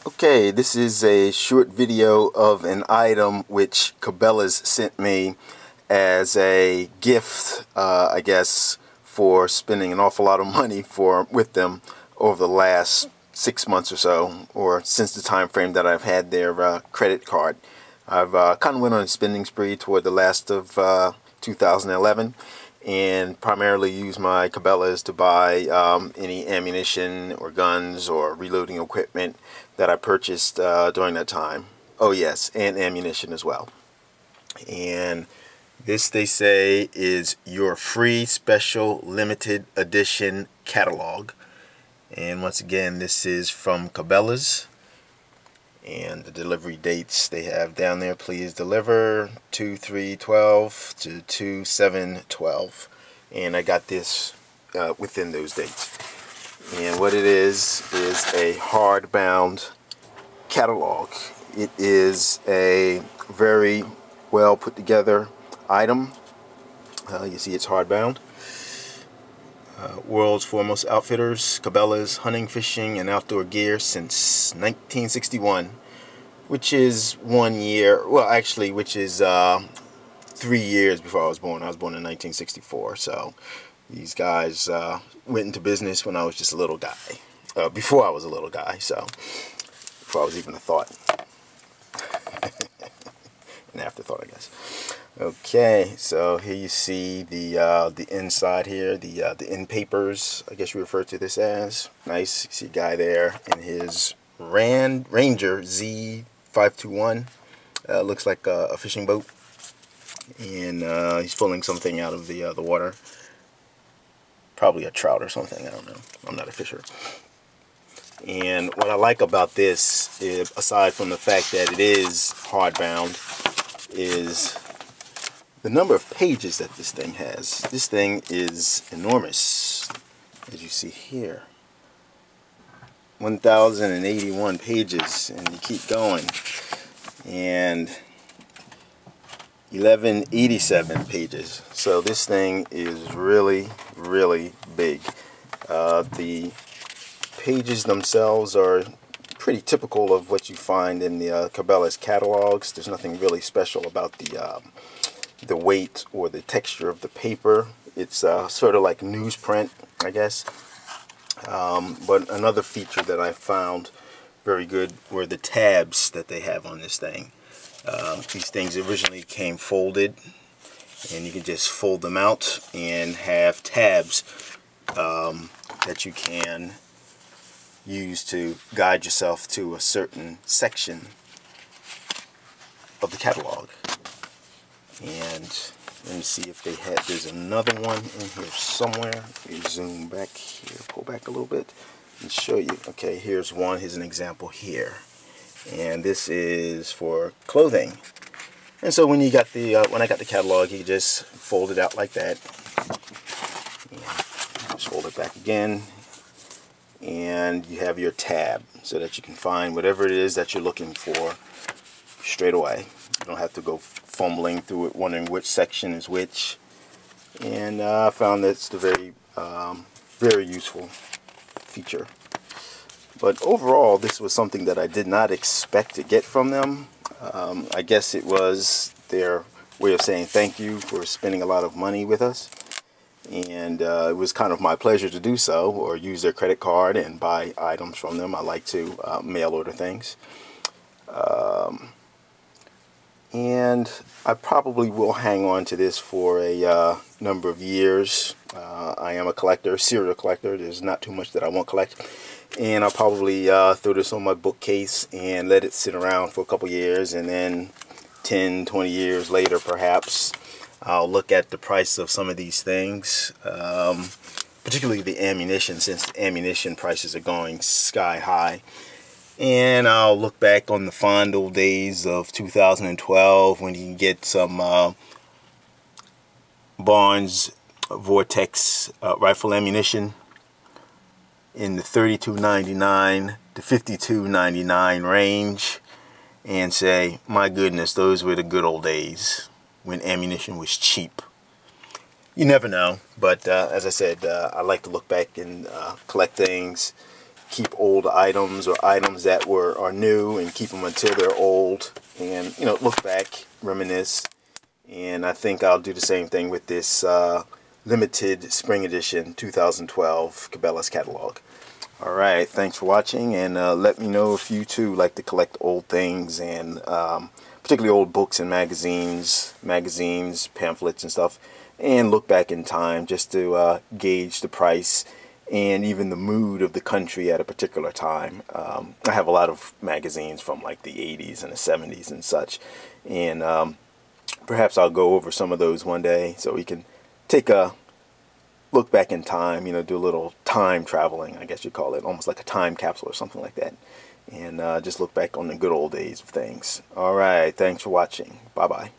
Okay, this is a short video of an item which Cabela's sent me as a gift, I guess, for spending an awful lot of money with them over the last 6 months or so, or since the time frame that I've had their credit card. I've kind of went on a spending spree toward the last of 2011 and primarily used my Cabela's to buy any ammunition or guns or reloading equipment that I purchased during that time. Oh yes, and ammunition as well. And this, they say, is your free special limited edition catalog. And once again, this is from Cabela's. And the delivery dates they have down there: please deliver 2/3/12 to 2/7/12. And I got this within those dates. And what it is a hardbound catalog. It is a very well put together item. You see it's hardbound. World's foremost outfitters, Cabela's hunting, fishing, and outdoor gear since 1961, which is 1 year, well actually, which is 3 years before I was born. I was born in 1964, so these guys went into business when I was just a little guy, before I was a little guy, so before I was even a thought. An afterthought, I guess. Okay, so here you see the inside here, the end papers, I guess you refer to this as. Nice. You see a guy there in his Ranger Z521. Looks like a fishing boat, and he's pulling something out of the water. Probably a trout or something. I don't know. I'm not a fisher. And what I like about this, is, aside from the fact that it is hardbound, is the number of pages that this thing has. This thing is enormous, as you see here. 1,081 pages, and you keep going. And 1,187 pages. So this thing is really, really big. The pages themselves are pretty typical of what you find in the Cabela's catalogs. There's nothing really special about the weight or the texture of the paper. It's sort of like newsprint, I guess. But another feature that I found very good were the tabs that they have on this thing. These things originally came folded, and you can just fold them out and have tabs that you can use to guide yourself to a certain section of the catalog. And let me see if they had, there's another one in here somewhere. Let me zoom back here, pull back a little bit and show you. Okay, here's one. Here's an example here. And this is for clothing. And so when you got the when I got the catalog, you just fold it out like that. And just fold it back again. And you have your tab so that you can find whatever it is that you're looking for straight away. You don't have to go fumbling through it wondering which section is which. And I found that's a very very useful feature. But overall, this was something that I did not expect to get from them. I guess it was their way of saying thank you for spending a lot of money with us. And it was kind of my pleasure to do so, or use their credit card and buy items from them. I like to mail order things. And I probably will hang on to this for a number of years. I am a collector, serial collector. There's not too much that I won't collect. And I'll probably throw this on my bookcase and let it sit around for a couple years, and then 10, 20 years later perhaps, I'll look at the price of some of these things, particularly the ammunition, since the ammunition prices are going sky high. And I'll look back on the fond old days of 2012 when you can get some Barnes Vortex rifle ammunition in the $32.99 to $52.99 range, and say, my goodness, those were the good old days when ammunition was cheap. You never know, but as I said, I like to look back and collect things keep old items or items that are new and keep them until they're old, and look back, reminisce. And I think I'll do the same thing with this limited spring edition 2012 Cabela's catalog. Alright, thanks for watching, and let me know if you too like to collect old things, and particularly old books and magazines, pamphlets and stuff, and look back in time just to gauge the price and even the mood of the country at a particular time. I have a lot of magazines from like the 80s and the 70s and such, and perhaps I'll go over some of those one day so we can take a look back in time, do a little time traveling, I guess you'd call it, almost like a time capsule or something like that, and just look back on the good old days of things. Alright, thanks for watching. Bye-bye.